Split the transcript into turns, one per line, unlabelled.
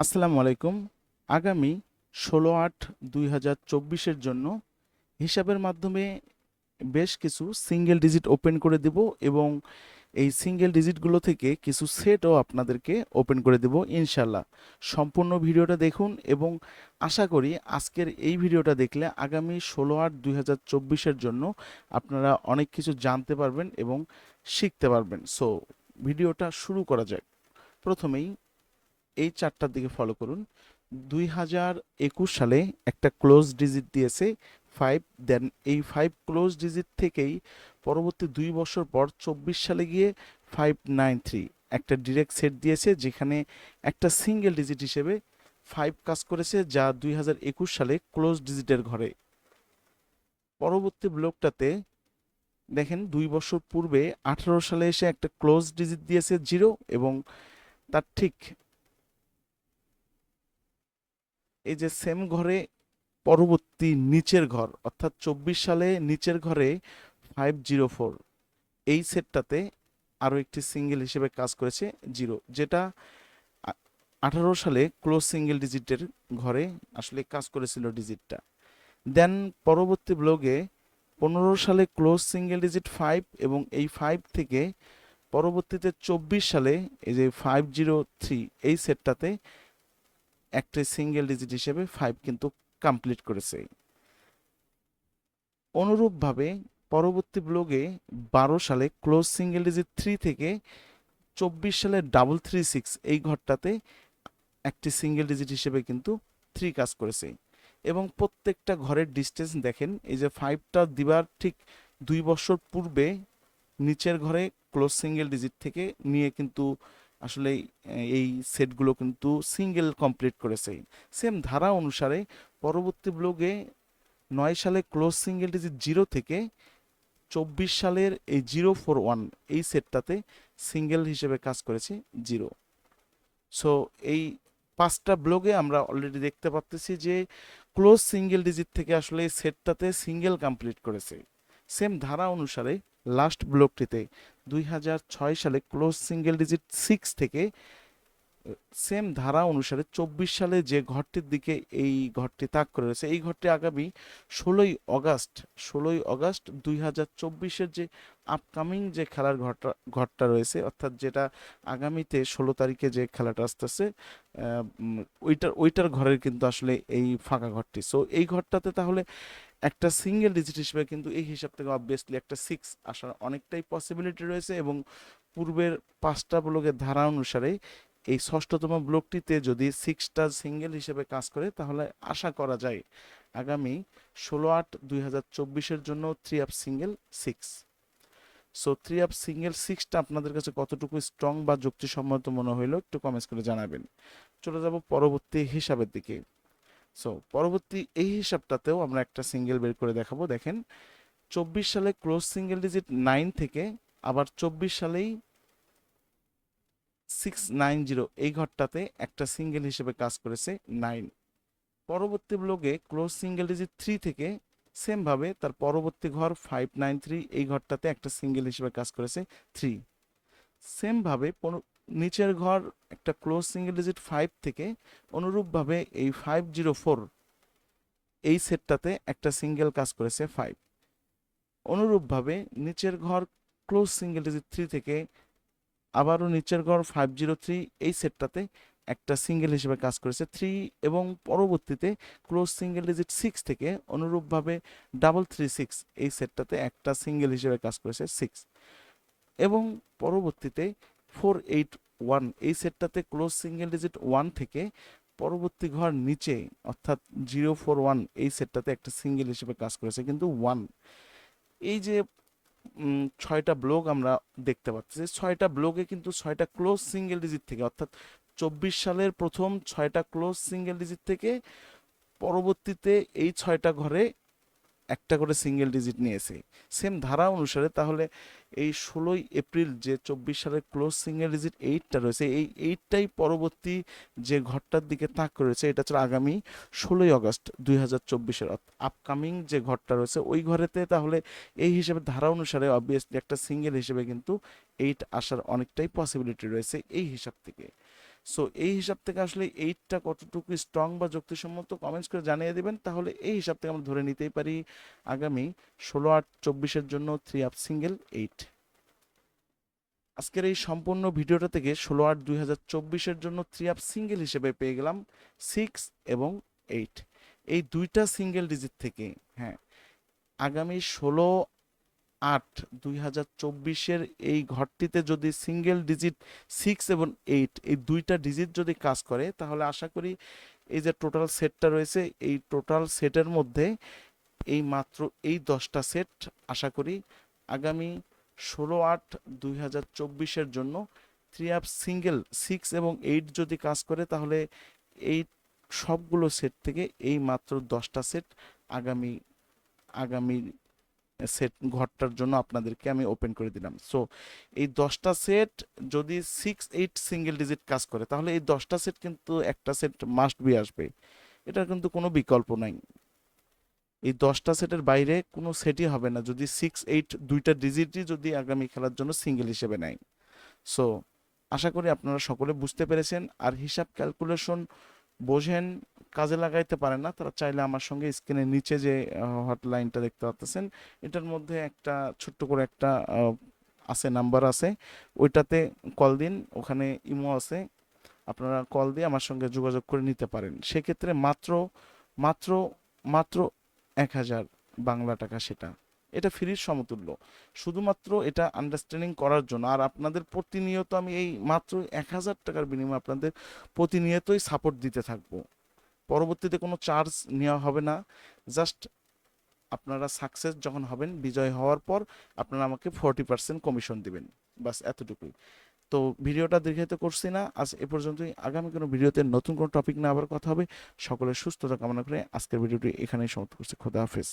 আসসালামু আলাইকুম। আগামী 16/8/2024-এর জন্য হিসাবের মাধ্যমে বেশ কিছু সিঙ্গেল ডিজিট ওপেন করে দেব এবং এই সিঙ্গেল ডিজিটগুলো থেকে কিছু সেটও আপনাদেরকে ওপেন করে দেব ইনশাল্লাহ। সম্পূর্ণ ভিডিওটা দেখুন এবং আশা করি আজকের এই ভিডিওটা দেখলে আগামী 16/8/2024-এর জন্য আপনারা অনেক কিছু জানতে পারবেন এবং শিখতে পারবেন। সো ভিডিওটা শুরু করা যাক। প্রথমেই এই চারটার দিকে ফলো করুন। 2021 সালে একটা ক্লোজ ডিজিট দিয়েছে 5, দেন এই 5 ক্লোজ ডিজিট থেকেই পরবর্তী 2 বছর পর 24 সালে গিয়ে 593 একটা ডিরেক্ট সেট দিয়েছে, যেখানে একটা সিঙ্গেল ডিজিট হিসেবে 5 কাজ করেছে, যা 2021 সালে ক্লোজ ডিজিটের ঘরে। পরবর্তী ব্লকটাতে দেখেন 2 বছর পূর্বে 18 সালে এসে একটা ক্লোজ ডিজিট দিয়েছে 0 এবং তার ঠিক এই যে সেম ঘরে পরবর্তী নিচের ঘর অর্থাৎ 24 সালে নিচের ঘরে 504 এই সেটটাতে আরও একটি সিঙ্গেল হিসেবে কাজ করেছে 0, যেটা 18 সালে ক্লোজ সিঙ্গেল ডিজিটের ঘরে আসলে কাজ করেছিল ডিজিটটা। দেন পরবর্তী ব্লগে 15 সালে ক্লোজ সিঙ্গেল ডিজিট 5 এবং এই 5 থেকে পরবর্তীতে 24 সালে এই যে 503 এই সেটটাতে একটা সিঙ্গেল ডিজিট হিসেবে 5 কিন্তু কমপ্লিট করেছে। অনুরূপভাবে পরবর্তী ব্লগে 12 সালে ক্লোজ সিঙ্গেল ডিজিট 3 থেকে 24 সালে 336 এই ঘরটাতে একটি সিঙ্গেল ডিজিট হিসেবে কিন্তু 3 কাজ করেছে এবং প্রত্যেকটা ঘরের ডিস্টেন্স দেখেন, এই যে 5টা দিবার ঠিক 2 বছর পূর্বে নিচের ঘরে ক্লোজ সিঙ্গেল ডিজিট থেকে নিয়ে কিন্তু আসলে এই সেটগুলো কিন্তু সিঙ্গেল কমপ্লিট করেছে। সেম ধারা অনুসারে পরবর্তী ব্লগে 9 সালে ক্লোজ সিঙ্গেল ডিজিট 0 থেকে 24 সালের এই 041 এই সেটটাতে সিঙ্গেল হিসেবে কাজ করেছে 0। সো এই 5টা ব্লগে আমরা অলরেডি দেখতে পাচ্ছি যে ক্লোজ সিঙ্গেল ডিজিট থেকে আসলে এই সেটটাতে সিঙ্গেল কমপ্লিট করেছে। সেম ধারা অনুসারে লাস্ট ব্লকটিতে 2006 সালে ক্লোজ সিঙ্গেল ডিজিট 6 থেকে সেম ধারা অনুসারে 24 সালে যে ঘরটির দিকে এই ঘরটি তাক করে রয়েছে, এই ঘরটি আগামী 16ই আগস্ট 2024-এর যে আপকামিং যে খেলার ঘরটা রয়েছে, অর্থাৎ যেটা আগামীতে 16 তারিখে যে খেলাটা আসতেছে ওইটার ঘরের কিন্তু আসলে এই ফাঁকা ঘরটি। সো এই ঘরটাতে তাহলে একটা সিঙ্গেল ডিজিট হিসেবে কিন্তু এই হিসাব থেকে অবভিয়াসলি একটা 6 আসার অনেকটাই পসিবিলিটি রয়েছে এবং পূর্বের 5টা ব্লকের ধারা অনুসারে এই 6তম ব্লকটিতে যদি 6টা সিঙ্গেল হিসেবে কাজ করে তাহলে আশা করা যায় আগামী 16/8/2024-এর জন্য 3 up single 6। So 3 up single 6টা আপনাদের কাছে কতটুকু স্ট্রং বা যুক্তিসম্মত মনে হইলো একটু কমেন্টস করে জানাবেন। চলে যাব পরবর্তী হিসাবের দিকে। সো পরবর্তী এই হিসাবটাতেও আমরা একটা সিঙ্গেল বের করে দেখাবো। দেখেন 24 সালে ক্লোজ সিঙ্গেল ডিজিট 9 থেকে আবার 24 সালেই 690 এই ঘরটাতে একটা সিঙ্গেল হিসেবে কাজ করেছে 9। পরবর্তী ব্লগে ক্লোজ সিঙ্গেল ডিজিট 3 থেকে সেম ভাবে তার পরবর্তী ঘর 593 এই ঘরটাতে একটা সিঙ্গেল হিসেবে কাজ করেছে 3। সেম ভাবে নিচের ঘর একটা ক্লোজ সিঙ্গেল ডিজিট 5 থেকে অনুরূপভাবে এই 504 এই সেটটাতে একটা সিঙ্গেল কাজ করেছে 5। অনুরূপভাবে নিচের ঘর ক্লোজ সিঙ্গেল ডিজিট 3 থেকে আবারও নিচের ঘর 503 এই সেটটাতে একটা সিঙ্গেল হিসেবে কাজ করেছে 3 এবং পরবর্তীতে ক্লোজ সিঙ্গেল ডিজিট 6 থেকে অনুরূপভাবে 336 এই সেটটাতে একটা সিঙ্গেল হিসেবে কাজ করেছে 6 এবং পরবর্তীতে 481 এই সেটটাতে ক্লোজ সিঙ্গেল ডিজিট 1 থেকে পরবর্তী ঘর নিচে অর্থাৎ 041 এই সেটটাতে একটা সিঙ্গেল হিসেবে কাজ করেছে কিন্তু 1। এই যে 6টা ব্লক আমরা দেখতে পাচ্ছি, 6টা ব্লকে কিন্তু 6টা ক্লোজ সিঙ্গেল ডিজিট থেকে অর্থাৎ 24 সালের প্রথম 6টা ক্লোজ সিঙ্গেল ডিজিট থেকে পরবর্তীতে এই 6টা ঘরে একটা করে সিঙ্গেল ডিজিট নিয়েছে সেম ধারা অনুসারে। তাহলে এই 16 এপ্রিল যে 24 সালের ক্লোজ সিঙ্গেল ডিজিট 8টা রয়েছে, এই 8টাই পরবর্তী যে ঘরটার দিকে তাক করেছে, এটা হচ্ছে আগামী 16ই আগস্ট 2024-এর আপকামিং যে ঘরটা রয়েছে ওই ঘরেতে। তাহলে এই হিসেবে ধারা অনুসারে অবভিয়াসলি একটা সিঙ্গেল হিসেবে কিন্তু 8 আসার অনেকটাই পসিবিলিটি রয়েছে এই হিসাব থেকে। সো এই হিসাব থেকে আসলে এইটটা কতটুকু স্ট্রং বা যুক্তিসম্মত কমেন্টস করে জানিয়ে দিবেন, তাহলে এই হিসাব থেকে আমরা ধরে নিতেই পারি আগামী 16/8/24 জন্য 3 আপ সিঙ্গেল 8। আজকের এই সম্পূর্ণ ভিডিওটা থেকে 16/8/2024 জন্য 3 আপ সিঙ্গেল হিসেবে পেয়ে গেলাম 6 এবং 8, এই দুইটা সিঙ্গেল ডিজিট থেকে। হ্যাঁ, আগামী 16/8/2024 এই ঘরটিতে যদি সিঙ্গেল ডিজিট 6 এবং 8 এই দুইটা ডিজিট যদি কাজ করে, তাহলে আশা করি এই যে টোটাল সেটটা রয়েছে, এই টোটাল সেটের মধ্যে এই মাত্র এই 10টা সেট আশা করি আগামী 16/8/2024 জন্য 3 আপ সিঙ্গেল 6 এবং 8 যদি কাজ করে, তাহলে এই সবগুলো সেট থেকে এই মাত্র 10টা সেট আগামী আগামী সেট ঘরটার জন্য আপনাদেরকে আমি ওপেন করে দিলাম। সো এই 10টা সেট যদি 6 8 সিঙ্গেল ডিজিট কাজ করে, তাহলে এই 10টা সেট কিন্তু একটা সেট মাস্ট বি আসবে, এটার কিন্তু কোনো বিকল্প নাই। এই 10টা সেটের বাইরে কোনো সেটই হবে না যদি 6 8 দুইটা ডিজিটই যদি আগামী খেলার জন্য সিঙ্গেল হিসেবে নেয়। সো আশা করি আপনারা সকলে বুঝতে পেরেছেন। আর হিসাব ক্যালকুলেশন বোঝেন, কাজে লাগাইতে পারেন না, তারা চাইলে আমার সঙ্গে স্ক্রিনের নিচে যে হটলাইনটা দেখতে পাচ্ছেন, এটার মধ্যে একটা ছোট্ট করে একটা আছে, নাম্বার আছে, ওইটাতে কল দিন, ওখানে ইমো আছে, আপনারা কল দিয়ে আমার সঙ্গে যোগাযোগ করে নিতে পারেন। সেক্ষেত্রে মাত্র মাত্র মাত্র 1000 বাংলা টাকা, সেটা এটা ফ্রির সমতুল্য, শুধুমাত্র এটা আন্ডারস্ট্যান্ডিং করার জন্য। আর আপনাদের প্রতিনিয়ত আমি এই মাত্র 1000 টাকার বিনিময়ে আপনাদের প্রতিনিয়তই সাপোর্ট দিতে থাকবো। পরবর্তীতে কোনো চার্জ নেওয়া হবে না, জাস্ট আপনারা সাকসেস যখন হবেন, বিজয় হওয়ার পর আপনারা আমাকে 40% কমিশন দিবেন, বাস এতটুকুই। তো ভিডিওটা দীর্ঘায়িত করছি না, আজ এ পর্যন্তই। আগামী কোনো ভিডিওতে নতুন কোনো টপিক নিয়ে আবার কথা হবে। সকলের সুস্থতা কামনা করে আজকের ভিডিওটি এখানেই সমাপ্ত করছি। খোদা হাফেজ।